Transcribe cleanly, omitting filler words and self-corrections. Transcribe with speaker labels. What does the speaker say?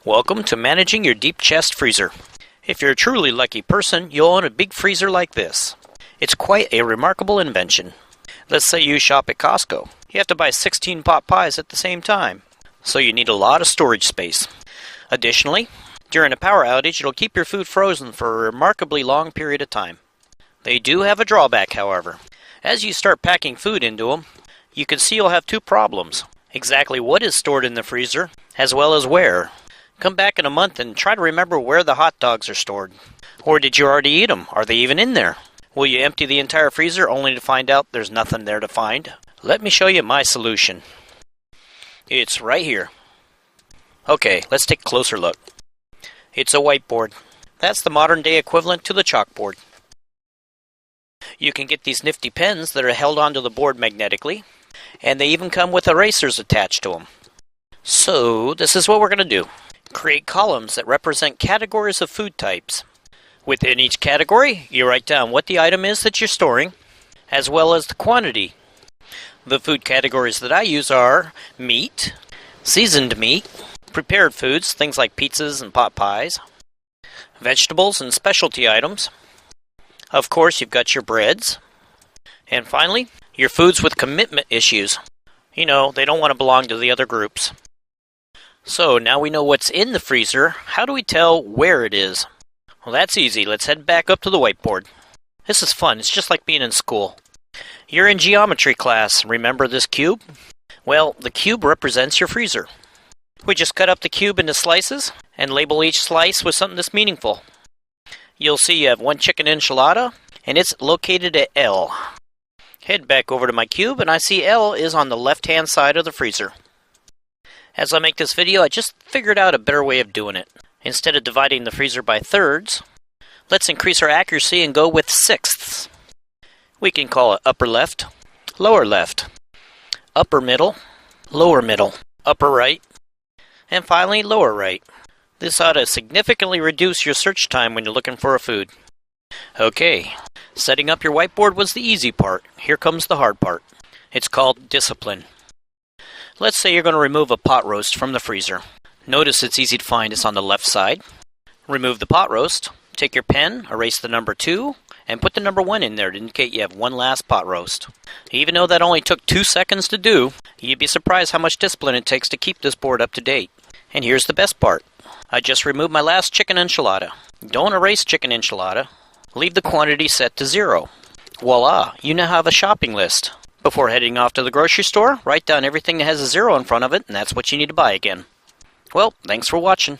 Speaker 1: Welcome to managing your deep chest freezer. If you're a truly lucky person, you'll own a big freezer like this. It's quite a remarkable invention. Let's say you shop at Costco. You have to buy 16 pot pies at the same time, so you need a lot of storage space. Additionally, during a power outage, it'll keep your food frozen for a remarkably long period of time. They do have a drawback, however. As you start packing food into them, you can see you'll have two problems. Exactly what is stored in the freezer, as well as where. Come back in a month and try to remember where the hot dogs are stored. Or did you already eat them? Are they even in there? Will you empty the entire freezer only to find out there's nothing there to find? Let me show you my solution. It's right here. Okay, let's take a closer look. It's a whiteboard. That's the modern day equivalent to the chalkboard. You can get these nifty pens that are held onto the board magnetically, and they even come with erasers attached to them. So, this is what we're going to do. Create columns that represent categories of food types. Within each category, you write down what the item is that you're storing, as well as the quantity. The food categories that I use are meat, seasoned meat, prepared foods, things like pizzas and pot pies, vegetables and specialty items. Of course, you've got your breads. And finally, your foods with commitment issues. You know, they don't want to belong to the other groups. So now we know what's in the freezer. How do we tell where it is? Well, that's easy. Let's head back up to the whiteboard. This is fun. It's just like being in school. You're in geometry class. Remember this cube? Well, the cube represents your freezer. We just cut up the cube into slices and label each slice with something that's meaningful. You'll see you have one chicken enchilada, and it's located at L. Head back over to my cube, and I see L is on the left-hand side of the freezer. As I make this video, I just figured out a better way of doing it. Instead of dividing the freezer by thirds, let's increase our accuracy and go with sixths. We can call it upper left, lower left, upper middle, lower middle, upper right, and finally lower right. This ought to significantly reduce your search time when you're looking for a food. Okay, setting up your whiteboard was the easy part. Here comes the hard part. It's called discipline. Let's say you're going to remove a pot roast from the freezer. Notice it's easy to find. It's on the left side. Remove the pot roast. Take your pen, erase the number 2, and put the number 1 in there to indicate you have one last pot roast. Even though that only took 2 seconds to do, you'd be surprised how much discipline it takes to keep this board up to date. And here's the best part. I just removed my last chicken enchilada. Don't erase chicken enchilada. Leave the quantity set to 0. Voila, you now have a shopping list. Before heading off to the grocery store, write down everything that has a 0 in front of it, and that's what you need to buy again. Well, thanks for watching.